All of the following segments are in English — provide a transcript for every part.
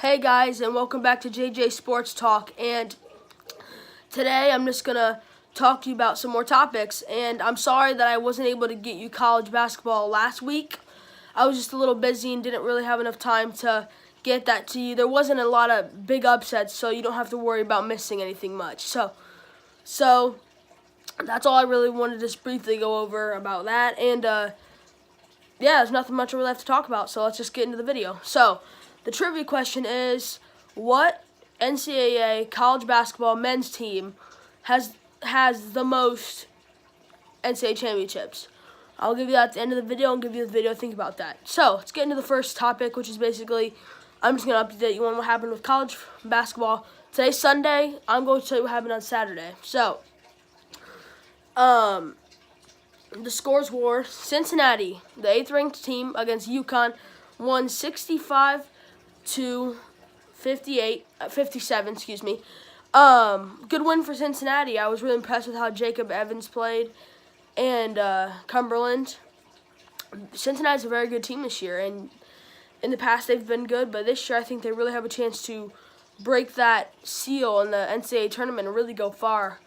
Hey guys, and welcome back to JJ Sports Talk. And today I'm just gonna talk to you about some more topics. And I'm sorry that I wasn't able to get you college basketball last week. I was just a little busy and didn't really have enough time to get that to you. There wasn't a lot of big upsets, so you don't have to worry about missing anything much. So that's all I really wanted to just briefly go over about that. And yeah, there's nothing much I really have to talk about. So let's just get into the video. So the trivia question is, what NCAA college basketball men's team has the most NCAA championships? I'll give you that at the end of the video and give you the video to think about that. So let's get into the first topic, which is basically, I'm just going to update you on what happened with college basketball. Today's Sunday. I'm going to tell you what happened on Saturday. So, the scores were Cincinnati, the 8th ranked team against UConn, won 65 to 57, excuse me. Good win for Cincinnati. I was really impressed with how Jacob Evans played and Cumberland. Cincinnati's a very good team this year, and in the past they've been good, but this year I think they really have a chance to break that seal in the NCAA tournament and really go far.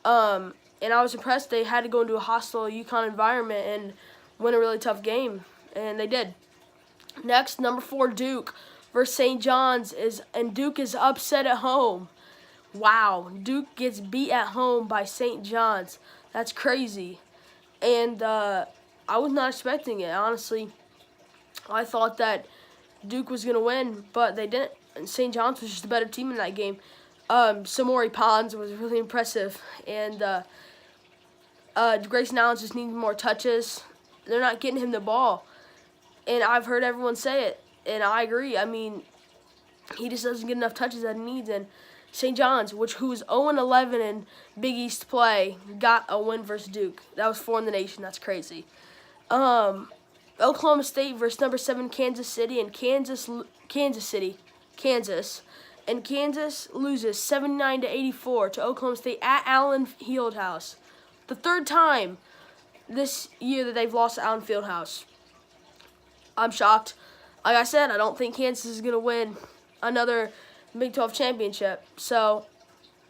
And I was impressed they had to go into a hostile UConn environment and win a really tough game, and they did. Next, number 4, Duke versus St. John's, and Duke is upset at home. Wow, Duke gets beat at home by St. John's. That's crazy. And I was not expecting it, honestly. I thought that Duke was going to win, but they didn't. And St. John's was just a better team in that game. Samori Pons was really impressive. And Grayson Allen just needs more touches. They're not getting him the ball. And I've heard everyone say it, and I agree. I mean, he just doesn't get enough touches that he needs. And St. John's, who was 0-11 in Big East play, got a win versus Duke. That was 4 in the nation. That's crazy. Oklahoma State versus number 7 Kansas City, and Kansas loses 79-84 to Oklahoma State at Allen Fieldhouse. The third time this year that they've lost at Allen Fieldhouse. I'm shocked. Like I said, I don't think Kansas is going to win another Big 12 championship. So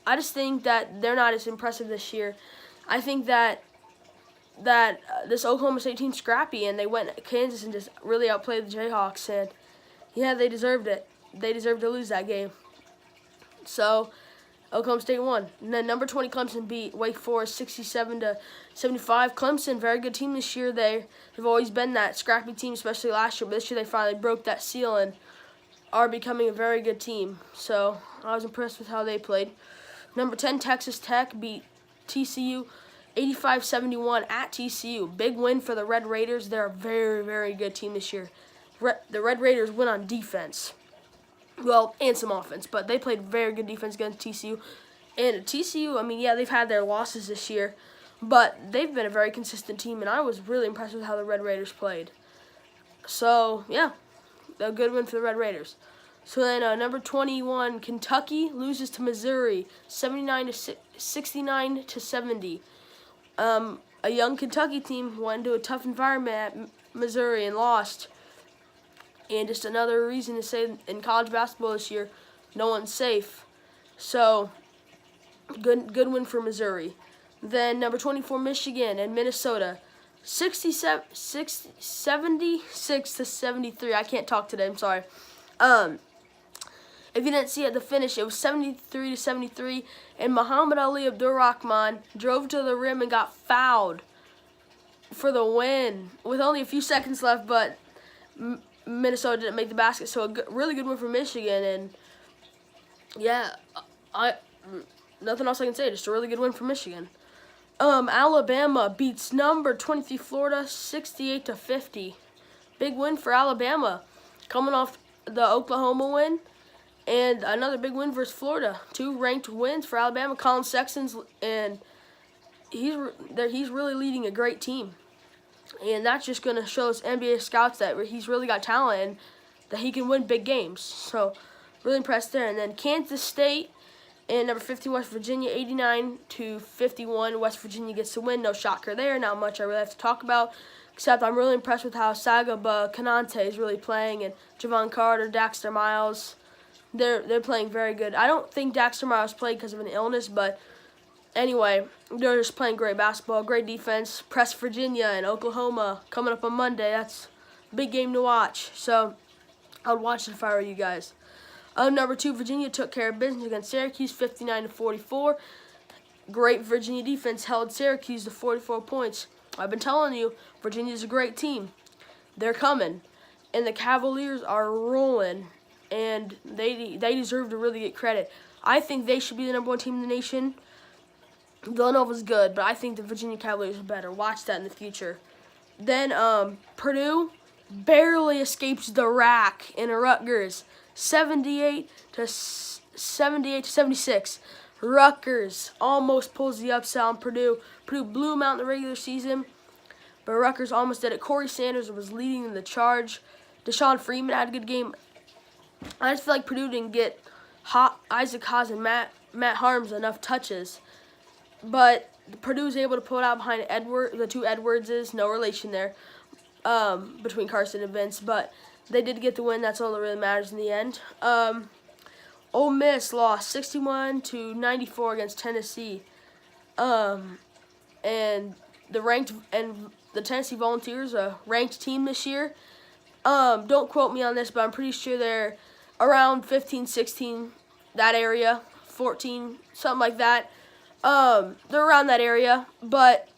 I just think that they're not as impressive this year. I think that this Oklahoma State team's scrappy, and they went at Kansas and just really outplayed the Jayhawks. And yeah, they deserved it. They deserved to lose that game. So Oklahoma State won. And then number 20 Clemson beat Wake Forest 67-75. Clemson, very good team this year. They've always been that scrappy team, especially last year. But this year they finally broke that seal and are becoming a very good team. So I was impressed with how they played. Number 10 Texas Tech beat TCU 85-71 at TCU. Big win for the Red Raiders. They're a very, very good team this year. The Red Raiders win on defense. Well, and some offense, but they played very good defense against TCU. And TCU, I mean, yeah, they've had their losses this year, but they've been a very consistent team, and I was really impressed with how the Red Raiders played. So, yeah, a good win for the Red Raiders. So then number 21, Kentucky loses to Missouri, 69-70. A young Kentucky team went into a tough environment at Missouri and lost. And just another reason to say in college basketball this year, no one's safe. So, good win for Missouri. Then number 24, Michigan and Minnesota, 76-73. I can't talk today. I'm sorry. If you didn't see at the finish, it was 73-73, and Muhammad Ali Abdur-Rahman drove to the rim and got fouled for the win with only a few seconds left, but Minnesota didn't make the basket. So really good win for Michigan, and yeah, nothing else I can say. Just a really good win for Michigan. Alabama beats number 23 Florida 68-50. Big win for Alabama, coming off the Oklahoma win, and another big win versus Florida. 2 ranked wins for Alabama. Colin Sexton's, and he's really leading a great team. And that's just going to show us NBA scouts that he's really got talent and that he can win big games. So, really impressed there. And then Kansas State and number 15 West Virginia, 89-51. West Virginia gets the win. No shocker there. Not much I really have to talk about. Except I'm really impressed with how Sagaba Kanante is really playing, and Javon Carter, Daxter Miles. they're playing very good. I don't think Daxter Miles played because of an illness, but anyway, they're just playing great basketball, great defense. Press Virginia and Oklahoma coming up on Monday. That's a big game to watch. So I would watch it if I were you guys. Number 2, Virginia took care of business against Syracuse, 59-44. Great Virginia defense held Syracuse to 44 points. I've been telling you, Virginia's a great team. They're coming, and the Cavaliers are rolling, and they deserve to really get credit. I think they should be the number 1 team in the nation. Villanova's good, but I think the Virginia Cavaliers are better. Watch that in the future. Then Purdue barely escapes the rack in Rutgers, 78-76. Rutgers almost pulls the upset on Purdue. Purdue blew them out in the regular season, but Rutgers almost did it. Corey Sanders was leading the charge. Deshaun Freeman had a good game. I just feel like Purdue didn't get Isaac Haas and Matt Harms enough touches. But Purdue was able to pull it out behind the 2 Edwardses. No relation there between Carson and Vince. But they did get the win. That's all that really matters in the end. Ole Miss lost 61-94 against Tennessee. And the Tennessee Volunteers, a ranked team this year. Don't quote me on this, but I'm pretty sure they're around 15, 16, that area, 14, something like that. They're around that area, but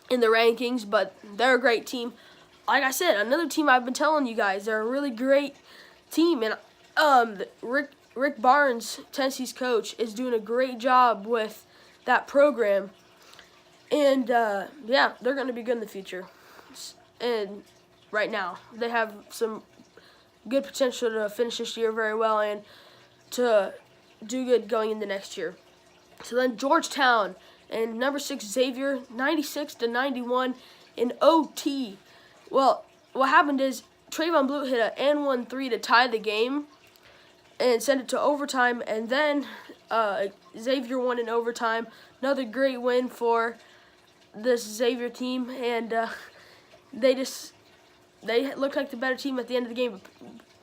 in the rankings, but they're a great team. Like I said, another team I've been telling you guys, they're a really great team, and Rick Barnes, Tennessee's coach, is doing a great job with that program. And, yeah, they're going to be good in the future. And right now, they have some good potential to finish this year very well and to do good going into next year. So then Georgetown and number 6 Xavier, 96-91 in OT. Well, what happened is Trayvon Blue hit an and 1-3 to tie the game and send it to overtime, and then Xavier won in overtime. Another great win for this Xavier team, and they looked like the better team at the end of the game.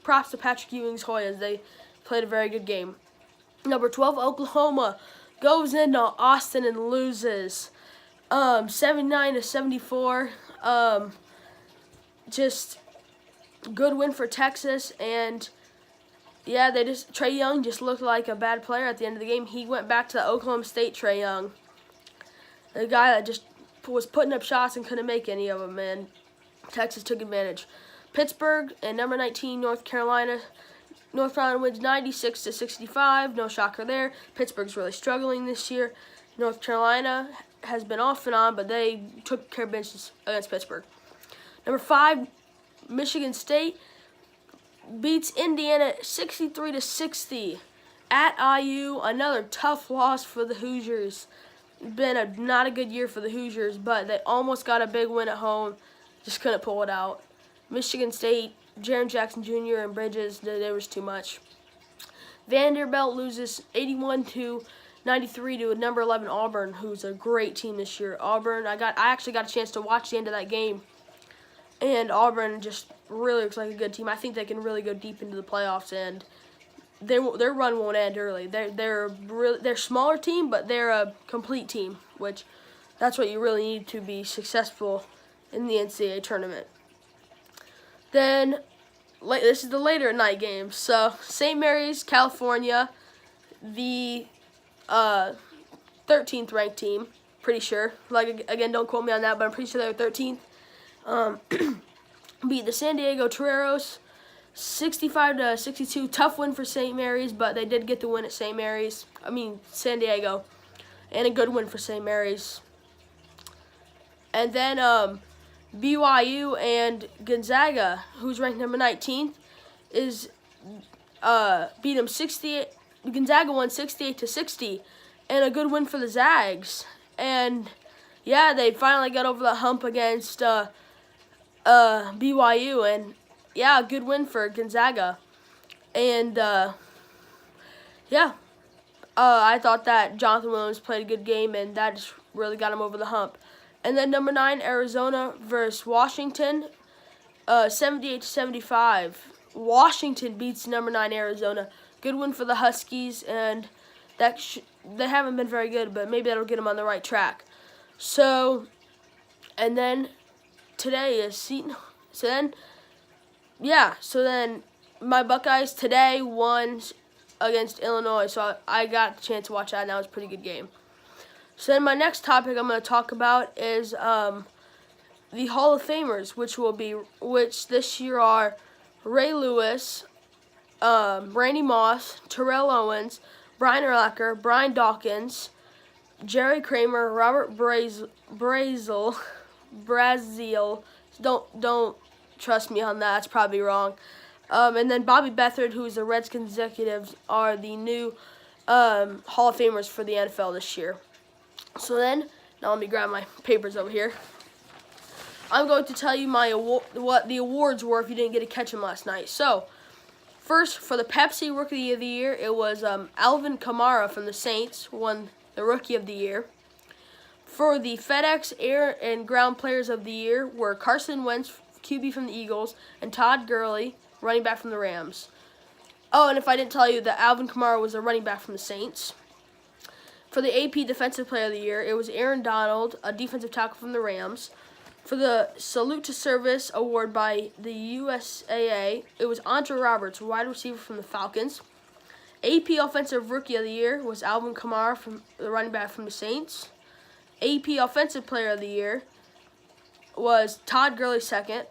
Props to Patrick Ewing's Hoyas. They played a very good game. Number 12 Oklahoma goes into Austin and loses 79-74. Just good win for Texas, and yeah, Trae Young just looked like a bad player at the end of the game. He went back to the Oklahoma State Trae Young, the guy that just was putting up shots and couldn't make any of them, and Texas took advantage. Pittsburgh and number 19 North Carolina. North Carolina wins 96-65. No shocker there. Pittsburgh's really struggling this year. North Carolina has been off and on, but they took care of business against Pittsburgh. Number 5, Michigan State beats Indiana 63-60 at IU. Another tough loss for the Hoosiers. Been not a good year for the Hoosiers, but they almost got a big win at home. Just couldn't pull it out. Michigan State, Jaren Jackson Jr. and Bridges, there was too much. Vanderbilt loses 81-93 to number 11 Auburn, who's a great team this year. Auburn, I actually got a chance to watch the end of that game, and Auburn just really looks like a good team. I think they can really go deep into the playoffs, and their run won't end early. They're a smaller team, but they're a complete team, which that's what you really need to be successful in the NCAA tournament. Then this is the later night game. So St. Mary's, California, the 13th ranked team, pretty sure. Like, again, don't quote me on that, but I'm pretty sure they're 13th. Beat the San Diego Toreros 65-62. Tough win for St. Mary's, but they did get the win at San Diego, and a good win for St. Mary's. And then BYU and Gonzaga, who's ranked number 19th, beat them 68. Gonzaga won 68-60, and a good win for the Zags. And yeah, they finally got over the hump against BYU, and yeah, a good win for Gonzaga. And yeah, I thought that Jonathan Williams played a good game, and that just really got him over the hump. And then number 9, Arizona versus Washington, 78-75. Washington beats number 9 Arizona. Good win for the Huskies, and they haven't been very good, but maybe that'll get them on the right track. So, and then today is Seton. So then my Buckeyes today won against Illinois, so I got the chance to watch that, and that was a pretty good game. So then my next topic I'm going to talk about is the Hall of Famers, which this year are Ray Lewis, Randy Moss, Terrell Owens, Brian Urlacher, Brian Dawkins, Jerry Kramer, Robert Brazil. Don't trust me on that. It's probably wrong. And then Bobby Beathard, who is the Redskins executive, are the new Hall of Famers for the NFL this year. So then, now let me grab my papers over here. I'm going to tell you what the awards were if you didn't get to catch them last night. So, first, for the Pepsi Rookie of the Year, it was Alvin Kamara from the Saints won the Rookie of the Year. For the FedEx Air and Ground Players of the Year were Carson Wentz, QB from the Eagles, and Todd Gurley, running back from the Rams. Oh, and if I didn't tell you that Alvin Kamara was a running back from the Saints. For the AP Defensive Player of the Year, it was Aaron Donald, a defensive tackle from the Rams. For the Salute to Service award by the USAA, it was Andre Roberts, wide receiver from the Falcons. AP Offensive Rookie of the Year was Alvin Kamara, from the running back from the Saints. AP Offensive Player of the Year was Todd Gurley, second,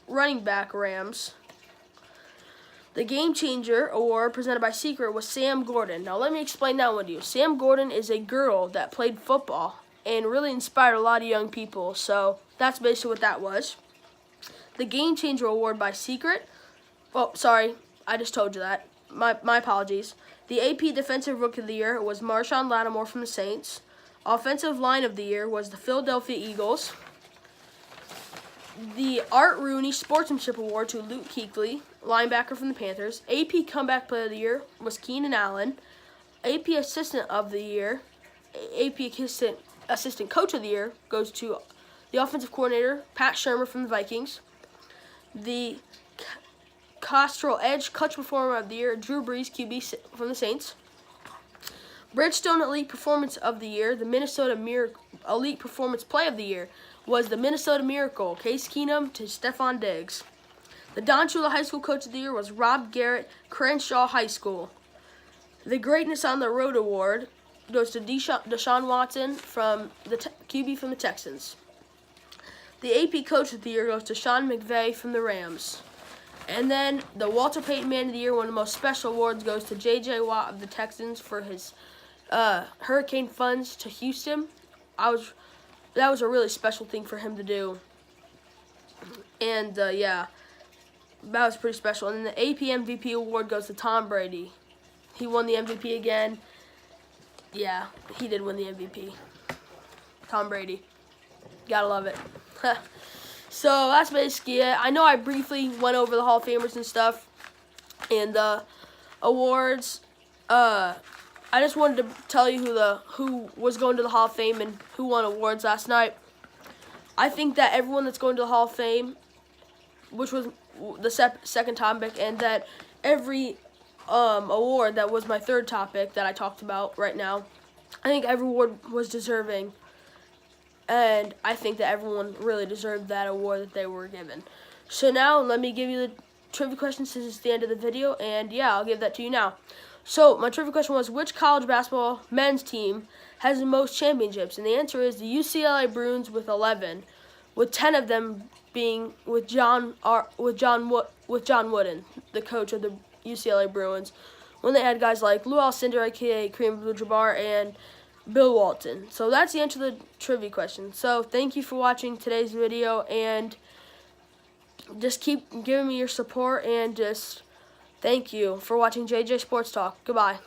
running back, Rams. The Game Changer Award presented by Secret was Sam Gordon. Now let me explain that one to you. Sam Gordon is a girl that played football and really inspired a lot of young people. So that's basically what that was. The Game Changer Award by Secret. Oh, sorry, I just told you that. My apologies. The AP Defensive Rookie of the Year was Marshawn Lattimore from the Saints. Offensive Line of the Year was the Philadelphia Eagles. The Art Rooney Sportsmanship Award to Luke Kuechly, linebacker from the Panthers. AP Comeback Player of the Year was Keenan Allen. AP Assistant of the Year, AP Assistant Coach of the Year goes to the Offensive Coordinator, Pat Shurmur from the Vikings. The Castrol Edge Clutch Performer of the Year, Drew Brees, QB from the Saints. Bridgestone Elite Performance of the Year, the Minnesota Elite Performance Play of the Year, was the Minnesota Miracle, Case Keenum to Stephon Diggs. The Don Shula High School Coach of the Year was Rob Garrett, Crenshaw High School. The Greatness on the Road Award goes to Deshaun Watson, from the QB from the Texans. The AP Coach of the Year goes to Sean McVay from the Rams. And then the Walter Payton Man of the Year, one of the most special awards, goes to J.J. Watt of the Texans for his hurricane funds to Houston. That was a really special thing for him to do. And, yeah, that was pretty special. And then the AP MVP award goes to Tom Brady. He won the MVP again. Yeah, he did win the MVP. Tom Brady. Gotta love it. So that's basically it. I know I briefly went over the Hall of Famers and stuff and awards. I just wanted to tell you who was going to the Hall of Fame and who won awards last night. I think that everyone that's going to the Hall of Fame, which was the second topic, and that every award that was my third topic that I talked about right now, I think every award was deserving. And I think that everyone really deserved that award that they were given. So now, let me give you the trivia question since it's the end of the video. And yeah, I'll give that to you now. So my trivia question was, which college basketball men's team has the most championships? And the answer is the UCLA Bruins with 11, with 10 of them being with John Wooden, the coach of the UCLA Bruins, when they had guys like Lou Alcindor, aka Kareem Abdul-Jabbar, and Bill Walton. So that's the answer to the trivia question. So thank you for watching today's video, and just keep giving me your support, and just thank you for watching JJ Sports Talk. Goodbye.